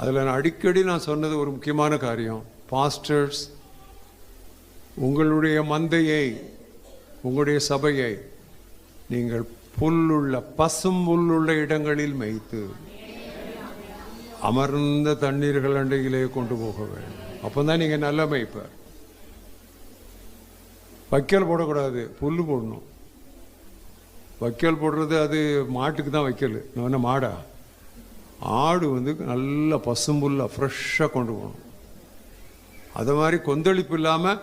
அதில் நான் அடிக்கடி சொன்னது ஒரு முக்கியமான காரியம். பாஸ்டர்ஸ், உங்களுடைய மந்தையை, உங்களுடைய சபையை நீங்கள் புல்லுள்ள பசும் புல்லுள்ள இடங்களில் மேய்த்து அமர்ந்த தண்ணீர்கள் அண்டையிலே கொண்டு போக வேண்டும். அப்போ தான் நீங்கள் நல்ல மேய்ப்பார். வைக்கல் போடக்கூடாது, புல் போடணும். வைக்கல் போடுறது அது மாட்டுக்கு தான் வைக்கல். என்ன மாடா? ஆடு நல்ல பசும்புல்ல ஃப்ரெஷ்ஷாக கொண்டு போகணும். அது மாதிரி கொந்தளிப்பு இல்லாமல்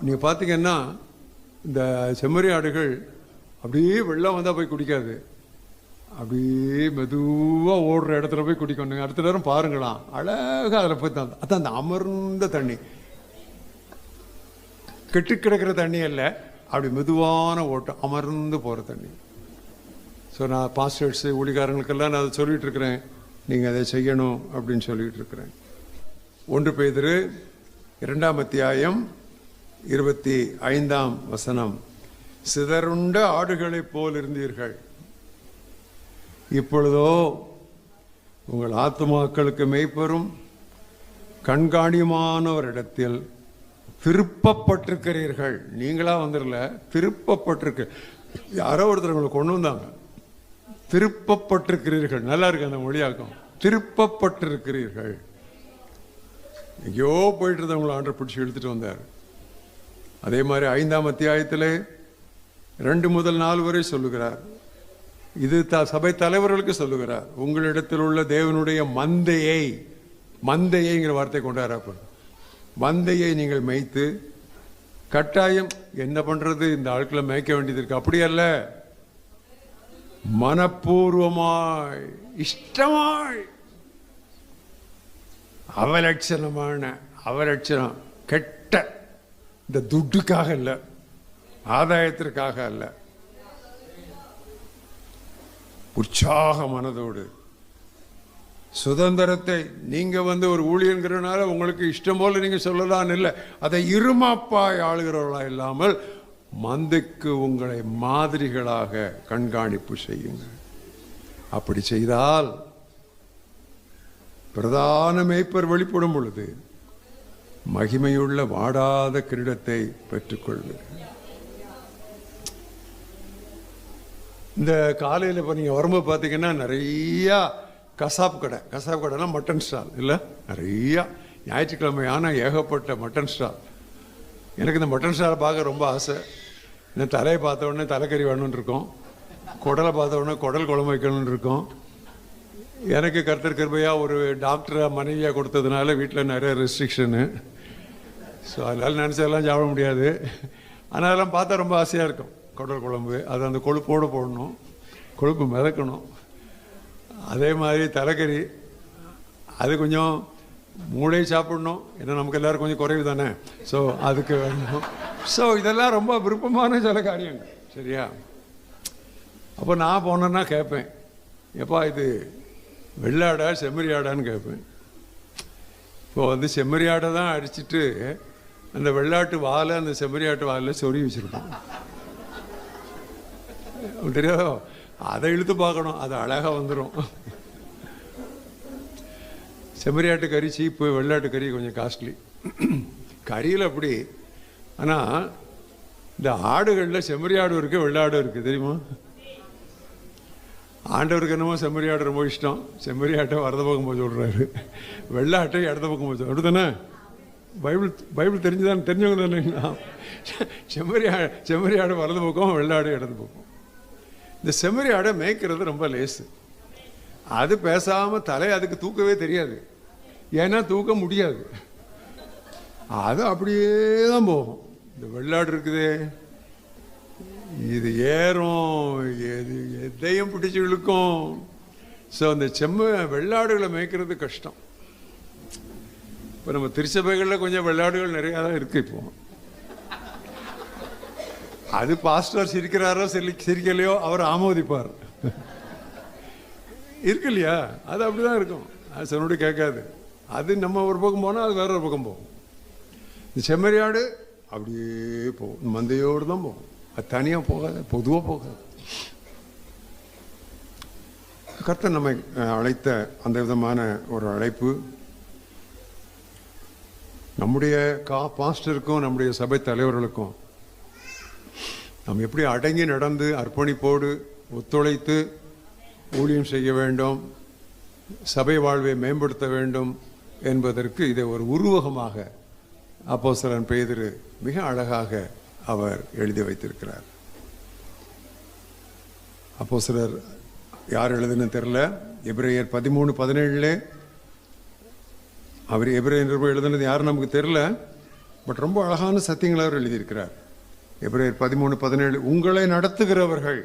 நீங்கள் பார்த்தீங்கன்னா இந்த செம்மறி ஆடுகள் அப்படியே வெள்ளம் வந்தால் போய் குடிக்காது, அப்படியே மெதுவாக ஓடுற இடத்துல போய் குடிக்கணுங்க. அடுத்த நேரம் பாருங்களாம், அழகாக அதில் போய் தான் அதான் அந்த அமர்ந்த தண்ணி, கெட்டு கிடக்கிற தண்ணி அல்ல, அப்படி மெதுவான ஓட்டம், அமர்ந்து போகிற தண்ணி. ஸோ நான் பாஸ்டர்ஸு ஊழிகாரங்களுக்கெல்லாம் நான் அதை சொல்லிகிட்டு இருக்கிறேன், நீங்கள் அதை செய்யணும் அப்படின்னு சொல்லிகிட்டு இருக்கிறேன். 1 பேதுரு 2ஆம் அத்தியாயம் 25ஆம் வசனம். சிதறுண்ட ஆடுகளைப் போல் இருந்தீர்கள், இப்பொழுதோ உங்கள் ஆத்துமாக்களுக்கு மேய்ப்பரும் கண்காணியுமானவரிடத்தில் திருப்பப்பட்டிருக்கிறீர்கள். நீங்களா வந்துடல, திருப்பப்பட்டிருக்க. யாரோ ஒருத்தர் உங்களை கொண்டு வந்தாங்க. திருப்பப்பட்டிருக்கிறீர்கள். நல்லா இருக்கு அந்த மொழியாக்கம். திருப்பப்பட்டிருக்கிறீர்கள். எங்கேயோ போயிட்டு இருந்தவங்களை ஆண்டவர் பிடிச்சி இழுத்துட்டு வந்தார். அதே மாதிரி 5ஆம் அத்தியாயத்தில் 2 முதல் 4 வரை சொல்லுகிறார். இது சபை தலைவர்களுக்கு சொல்லுகிறார். உங்களிடத்தில் உள்ள தேவனுடைய மந்தையை, மந்தையைங்கிற வார்த்தை கொண்டாடப்ப, மந்தையை நீங்கள் மேய்த்து, கட்டாயம் என்ன பண்றது, இந்த ஆட்களை மேய்க்க வேண்டியது இருக்கு, அப்படி அல்ல, மனப்பூர்வமாய், இஷ்டமாய், அவலட்சணம் கெட்ட, இந்த துட்டுக்காக அல்ல, ஆதாயத்திற்காக அல்ல, உற்சாக மனதோடு சுதந்திரத்தை நீங்க ஒரு ஊழியங்கிறனால உங்களுக்கு இஷ்டம் போல நீங்க சொல்லலாம் இல்லை, அதை இருமாப்பாய் ஆளுகிறவர்களா இல்லாமல் மந்தைக்கு உங்களை மாதிரிகளாக கண்காணிப்பு செய்யுங்கள். அப்படி செய்தால் பிரதான மேய்ப்பர் வெளிப்படும் பொழுது மகிமையுள்ள வாடாத கிரீடத்தை பெற்றுக்கொள்வீர்கள். இந்த காலையில் இப்போ நீங்கள் வரும்போது பார்த்தீங்கன்னா நிறையா கசாப் கடைனா மட்டன் ஸ்டால் இல்லை, நிறையா ஞாயிற்றுக்கிழமை ஆனால் ஏகப்பட்ட மட்டன் ஸ்டால். எனக்கு இந்த மட்டன் ஸ்டாலை பார்க்க ரொம்ப ஆசை. இன்னும் தலையை பார்த்த உடனே தலைக்கறி வேணும்னு இருக்கும், குடலை பார்த்த உடனே குடல் குழம்பு வைக்கணும்னு இருக்கும். எனக்கு கர்த்தர் கிருபையாக ஒரு டாக்டரை மனைவியாக கொடுத்ததுனால வீட்டில் நிறைய ரெஸ்ட்ரிக்ஷனு. ஸோ அதனால் நினச்சதெல்லாம் சாப்பிட முடியாது. ஆனால் அதெல்லாம் பார்த்தா ரொம்ப ஆசையாக இருக்கும். குடல் குழம்பு அது அந்த கொழுப்போடு போடணும், கொழுப்பு மிதக்கணும். அதே மாதிரி தலைக்கறி அது கொஞ்சம் மூளை சாப்பிடணும், ஏன்னா நமக்கு எல்லோரும் கொஞ்சம் குறைவு தானே, ஸோ அதுக்கு வேணும். ஸோ இதெல்லாம் ரொம்ப விருப்பமான சில காரியங்கள், சரியா? அப்போ நான் போனேன்னா கேட்பேன், எப்பா இது வெள்ளாடா செம்மறி ஆடான்னு கேட்பேன். இப்போ செம்மறி ஆடை தான் அடிச்சுட்டு அந்த வெள்ளாட்டு வாலை அந்த செம்மறி ஆட்டு வாலில் சொருகி வச்சுருப்போம், தெரியாதோ? அதை இழுத்து பார்க்கணும், அது அழகாக வந்துடும். செம்மறியாட்டு கறி சீப்பு, வெள்ளாட்டு கறி கொஞ்சம் காஸ்ட்லி. கறியில் அப்படி. ஆனால் இந்த ஆடுகளில் செம்மறி ஆடு இருக்குது, வெள்ளாடும் இருக்குது, தெரியுமா? ஆண்டவருக்கு என்னமோ செம்மறி ஆடு ரொம்ப இஷ்டம். செம்மறி ஆட்டை வரத பக்கம் போய் சொல்கிறாரு, வெள்ளாட்டை இடத்த பக்கம் போய் அப்படி தானே? பைபிள் தெரிஞ்சுதான், தெரிஞ்சவங்க தானே? செம்மறி ஆடு வரத பக்கம், வெள்ளாடு இடது பக்கம். இந்த செம்மறி ஆடை மேய்க்கிறது ரொம்ப லேசு. அது பேசாமல் அதுக்கு தூக்கவே தெரியாது, ஏன்னா தூக்க முடியாது, அது அப்படியே தான் போகும். இந்த வெள்ளாடு இருக்குதே, இது ஏறும், எதையும் பிடிச்சி இழுக்கும். ஸோ அந்த வெள்ளாடுகளை மேய்க்கிறது கஷ்டம். இப்போ நம்ம திருச்சபைகளில் கொஞ்சம் வெள்ளாடுகள் நிறையா தான் இருக்குது. இப்போ அது பாஸ்டர் சிரிக்கிறாரோ சிரிக்கலையோ அவர் ஆமோதிப்பார், இருக்கு இல்லையா? அது அப்படிதான் இருக்கும், அது சொன்னோட கேட்காது. அது நம்ம ஒரு பக்கம் போனால் அது வேற ஒரு பக்கம் போகும். இந்த செம்மறியாடு அப்படியே போகும், மந்தையோடு தான் போகும், அது தனியாக போகாது, பொதுவாக போகாது. கர்த்தர் நம்மை அழைத்த அந்த விதமான ஒரு அழைப்பு நம்முடைய பாஸ்டருக்கும் நம்முடைய சபை தலைவர்களுக்கும் நாம் எப்படி அடங்கி நடந்து அர்ப்பணிப்போடு ஒத்துழைத்து ஊழியம் செய்ய வேண்டும், சபை வாழ்வை மேம்படுத்த வேண்டும் என்பதற்கு இதை ஒரு உருவகமாக அப்போஸ்தலன் பேதுரு மிக அழகாக அவர் எழுதி வைத்திருக்கிறார். அப்போஸ்தலர் யார் எழுதுன்னு தெரியல, எபிரேயர் 13:17 அவர் எபிரேயர் எழுதுனது யாரும் நமக்கு தெரியல, பட் ரொம்ப அழகான சத்தியங்களை அவர் எழுதியிருக்கிறார். எபிரேயர் 13:17 உங்களை நடத்துகிறவர்கள்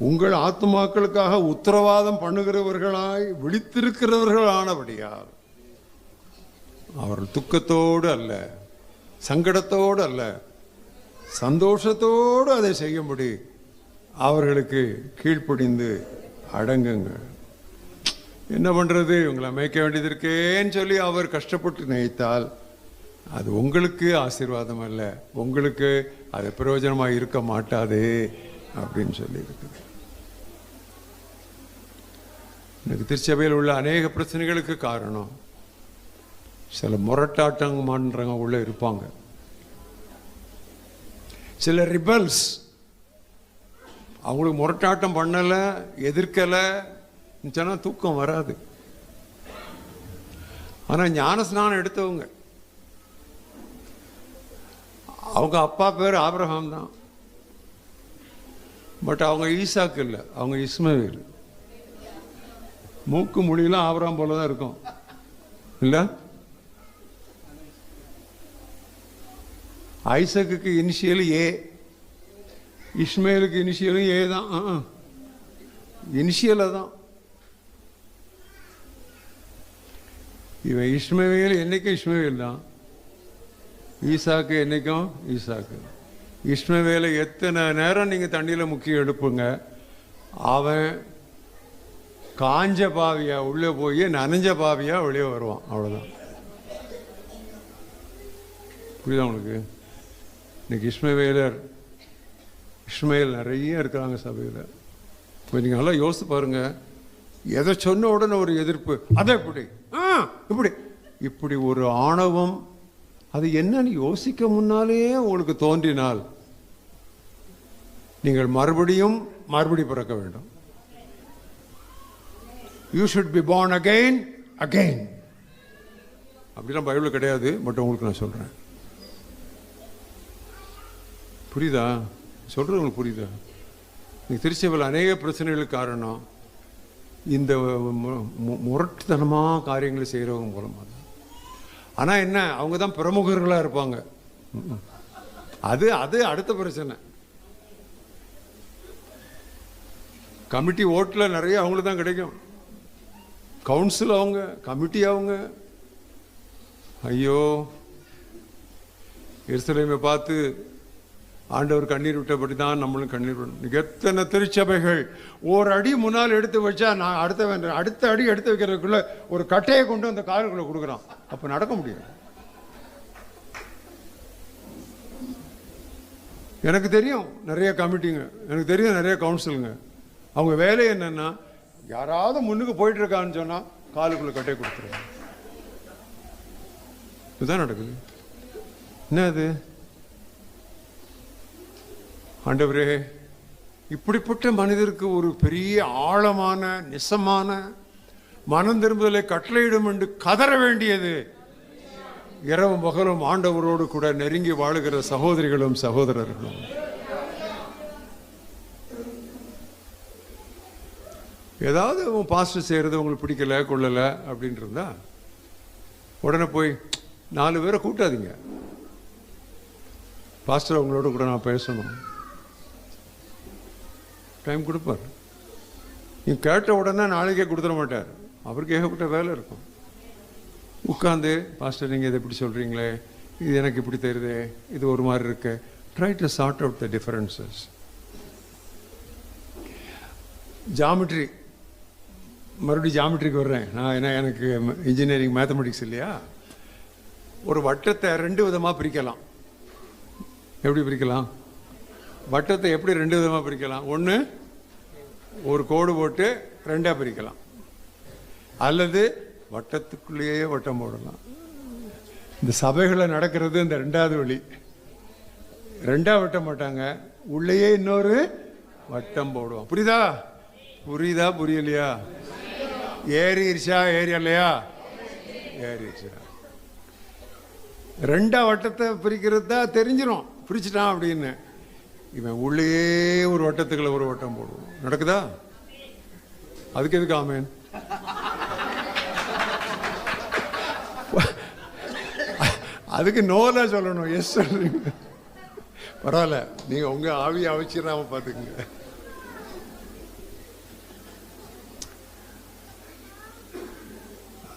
உங்கள் ஆத்துமாக்களுக்காக உத்தரவாதம் பண்ணுகிறவர்களாய் விழித்திருக்கிறவர்களானபடியால் அவர்கள் துக்கத்தோடு அல்ல, சங்கடத்தோடு அல்ல, சந்தோஷத்தோடு அதை செய்யும்படி அவர்களுக்கு கீழ்ப்படிந்து அடங்குங்க. என்ன பண்றது, இவங்களை மேய்க்க வேண்டியது இருக்கேன்னு சொல்லி அவர் கஷ்டப்பட்டு நினைத்தால் அது உங்களுக்கு ஆசீர்வாதம் அல்ல, உங்களுக்கு அது பிரயோஜனமாக இருக்க மாட்டாதே அப்படின்னு சொல்லி இருக்குது. எனக்கு திருச்சபையில் உள்ள அநேக பிரச்சனைகளுக்கு காரணம் சில முரட்டாட்டமான்றவங்க உள்ள இருப்பாங்க, சில ரிபல்ஸ். அவங்களுக்கு முரட்டாட்டம் பண்ணலை, எதிர்க்கலை சொன்னா தூக்கம் வராது. ஆனால் ஞானஸ்நானம் எடுத்தவங்க, அவங்க அப்பா பேர் ஆபிரகாம் தான், பட் அவங்க ஈசாக்கு இல்லை, அவங்க இஸ்மவேல். மூக்கு மொழியெல்லாம் ஆபிரகாம் போல தான் இருக்கும் இல்லை? ஐசக்கு இனிஷியல் ஏ, இஸ்மேலுக்கு இனிஷியலும் ஏ தான், இனிஷியல தான். இவன் இஸ்மவேல் என்னைக்கும் இஸ்மவேல் தான், ஈசாக்கு என்னைக்கும் ஈசாக்கு. இஸ்மவேலை எத்தனை நேரம் நீங்கள் தண்ணியில் முக்கி எடுப்புங்க, அவன் காஞ்ச பாவியா உள்ளே போய் நனைஞ்ச பாவியா வெளியே வருவான், அவ்வளோதான். புரியுதா உங்களுக்கு? இன்னைக்கு இஸ்மவேல் நிறைய இருக்கிறாங்க சபையில். இப்போ நீங்கள் நல்லா யோசித்து பாருங்க, எதை சொன்ன உடனே ஒரு எதிர்ப்பு, அதை இப்படி இப்படி இப்படி ஒரு ஆணவம், அது என்னன்னு யோசிக்க முன்னாலே உங்களுக்கு தோன்றினால் நீங்கள் மறுபடியும் பிறக்க வேண்டும். You should be born again. அப்படிலாம் பைபிள் கிடையாது, பட் உங்களுக்கு நான் சொல்றேன். புரியுதா? சொல்றது உங்களுக்கு புரியுதா? நீங்கள் திருச்சபையில் அநேக பிரச்சனைகளுக்கு காரணம் இந்த முரட்டுத்தனமாக காரியங்களை செய்கிறவங்க மூலமாக தான். ஆனால் என்ன, அவங்க தான் பிரமுகர்களாக இருப்பாங்க. அது அடுத்த பிரச்சனை. கமிட்டி ஓட்டில் நிறைய அவங்களுக்கு தான் கிடைக்கும், கவுன்சில் அவங்க, கமிட்டி அவங்க. ஐயோ, எருசலேமை பார்த்து ஆண்டவர் கண்ணீர் விட்டபடி தான் நம்மளும் கண்ணீர் விடணும். எத்தனை திருச்சபைகள் ஒரு அடி முன்னால் எடுத்து வச்சா நான் அடுத்த அடி எடுத்து வைக்கிறதுக்குள்ள ஒரு கட்டையை கொண்டு அந்த காலுக்குள்ள கொடுக்குறான், அப்போ நடக்க முடியும். எனக்கு தெரியும் நிறைய கமிட்டிங்க, எனக்கு தெரியும் நிறைய கவுன்சிலுங்க. அவங்க வேலை என்னன்னா, யாராவது முன்னுக்கு போயிட்டு இருக்கான்னு சொன்னா காலுக்குள்ள கட்டையை கொடுத்துருவாங்க. இதுதான் நடக்குது. என்ன அது? ஆண்டவரே, இப்படிப்பட்ட மனிதருக்கு ஒரு பெரிய ஆழமான நிசமான மனம் திரும்புதலை கட்டளையிடும் என்று கதற வேண்டியது. இரவும் பகலும் ஆண்டவரோடு கூட நெருங்கி வாழுகிற சகோதரிகளும் சகோதரர்களும். ஏதாவது பாஸ்டர் செய்கிறது உங்களுக்கு பிடிக்கல கொள்ளலை அப்படின்னு இருந்தா உடனே போய் 4 பேரை கூட்டாதீங்க. பாஸ்டர் அவங்களோட கூட நான் பேசணும், டைம் கொடுப்பார். நீ கேட்ட உடனே நாளைக்கே கொடுத்துட மாட்டார், அவருக்கு ஏகப்பட்ட வேலை இருக்கும். உட்காந்து, பாஸ்டர் நீங்கள் இதை இப்படி சொல்கிறீங்களே, இது எனக்கு இப்படி தெரியுது, இது ஒரு மாதிரி இருக்கு, try to sort out the differences. Geometry, மறுபடியும் ஜாமெட்ரிக்கு வர்றேன் நான். ஏன்னா எனக்கு இன்ஜினியரிங் மேத்தமெட்டிக்ஸ் இல்லையா. ஒரு வட்டத்தை 2 விதமாக பிரிக்கலாம். எப்படி பிரிக்கலாம்? வட்டத்தை எப்படி 2 விதமாக பிரிக்கலாம்? ஒன்று ஒரு கோடு போட்டு ரெண்டாக பிரிக்கலாம், அல்லது வட்டத்துக்குள்ளேயே வட்டம் போடலாம். இந்த சபைகளை நடக்கிறது இந்த ரெண்டாவது வழி. ரெண்டா வெட்ட மாட்டாங்க, உள்ளேயே இன்னொரு வட்டம் போடுவோம். புரியுதா? புரியுதா? புரியலையா? ஏறிடுச்சா? ஏரியலையா? ஏறிடுச்சா? ரெண்டா வட்டத்தை பிரிக்கிறது தான் தெரிஞ்சிடும், பிரிச்சுட்டான் அப்படின்னு. இவன் உள்ளேயே ஒரு வட்டத்துக்குள்ள ஒரு வட்டம் போடுவோம். நடக்குதா? அதுக்கு எதுக்கு ஆமேன்? அதுக்கு நோலா சொல்லணும், எஸ் சொல்றீங்க. பரவாயில்ல, நீங்க உங்க ஆவியை அவச்சிடாம பாத்துக்கங்க.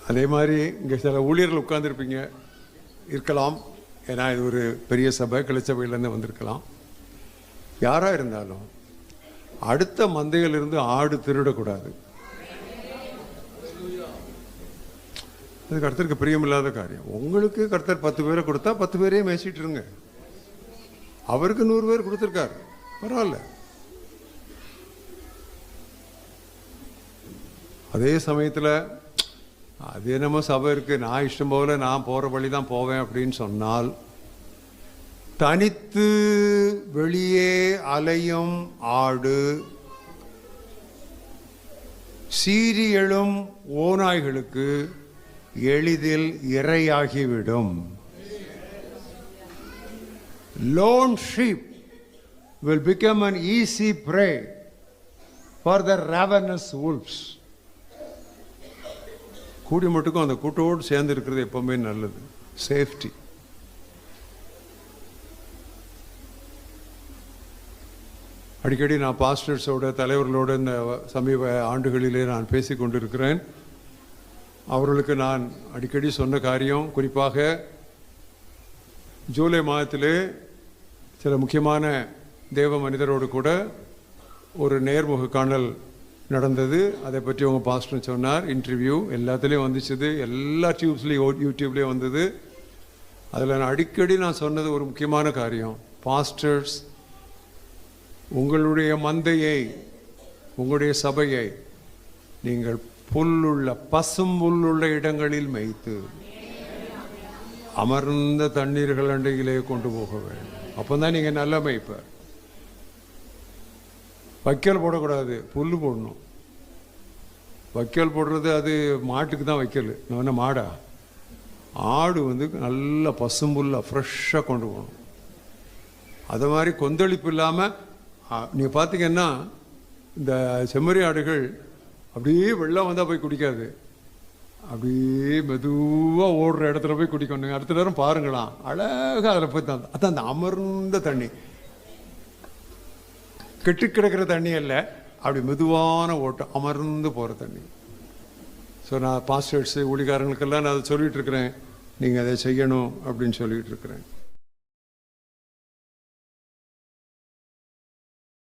அதே மாதிரி இங்க சில ஊழியர்கள் உட்கார்ந்துருப்பீங்க இருக்கலாம், ஏன்னா இது ஒரு பெரிய சபை, கிளச்சபையிலேருந்து வந்திருக்கலாம். யாரா இருந்தாலும் அடுத்த மந்தையிலிருந்து ஆடு திருடக்கூடாது. அது கர்த்தருக்கு பிரியமில்லாத காரியம். உங்களுக்கு கர்த்தர் 10 பேரை கொடுத்தா 10 பேரையே மேய்ச்சிட்டு இருங்க. அவருக்கு 100 பேர் கொடுத்துருக்காரு, பரவாயில்ல. அதே சமயத்தில் அதே நம்ம சபை இருக்கு, நான் இஷ்டம் போல நான் போற வழி தான் போவேன் அப்படின்னு சொன்னால், தனித்து வெளியே அலையும் ஆடு சீறி எழும் ஓநாய்களுக்கு எளிதில் இரையாகிவிடும். Lone sheep will become an easy prey for the ravenous wolves. கூடி மட்டுக்கும் அந்த கூட்டோடு சேர்ந்து இருக்கிறது எப்பவுமே நல்லது, சேஃப்டி. அடிக்கடி நான் பாஸ்டர்ஸோட தலைவர்களோட இந்த சமீப ஆண்டுகளிலே நான் பேசி கொண்டிருக்கிறேன். அவர்களுக்கு நான் அடிக்கடி சொன்ன காரியம், குறிப்பாக ஜூலை மாதத்திலே சில முக்கியமான தேவ மனிதரோடு கூட ஒரு நேர்முக காணல் நடந்தது. அதை பற்றி உங்கள் பாஸ்டர் சொன்னார். இன்டர்வியூ எல்லாத்துலேயும் வந்துச்சுது, எல்லா டியூப்ஸ்லேயும் யூடியூப்லேயும் வந்தது. அதில் நான் அடிக்கடி சொன்னது ஒரு முக்கியமான காரியம், பாஸ்டர்ஸ் உங்களுடைய மந்தையை, உங்களுடைய சபையை நீங்கள் புல்லுள்ள பசும் புல்லுள்ள இடங்களில் மேய்த்து அமர்ந்த தண்ணீர்கள் அண்டையிலே கொண்டு போக வேண்டும். அப்போ தான் நீங்கள் நல்ல மேய்ப்பார். வைக்கல் போடக்கூடாது, புல் போடணும். வைக்கல் போடுறது அது மாட்டுக்கு தான் வைக்கல், என்ன மாடா? ஆடு நல்ல பசும்புல்ல ஃப்ரெஷ்ஷாக கொண்டு போகணும். அது மாதிரி கொந்தளிப்பு இல்லாமல். நீங்கள் பார்த்தீங்கன்னா இந்த செம்மறி ஆடுகள் அப்படியே வெள்ளம் வந்தால் போய் குடிக்காது, அப்படியே மெதுவாக ஓடுற இடத்துல போய் குடிக்கணுங்க. அடுத்த நேரம் பாருங்களாம், அழகாக அதில் போய் தான். அதான் அந்த அமர்ந்த தண்ணி, கெட்டு கிடக்கிற தண்ணி அல்ல, அப்படி மெதுவான ஓட்டம், அமர்ந்து போகிற தண்ணி. ஸோ நான் பாஸ்டர்ஸு ஊழிகாரங்களுக்கெல்லாம் நான் அதை சொல்லிகிட்டு இருக்கிறேன், நீங்கள் அதை செய்யணும் அப்படின்னு சொல்லிகிட்டு இருக்கிறேன்.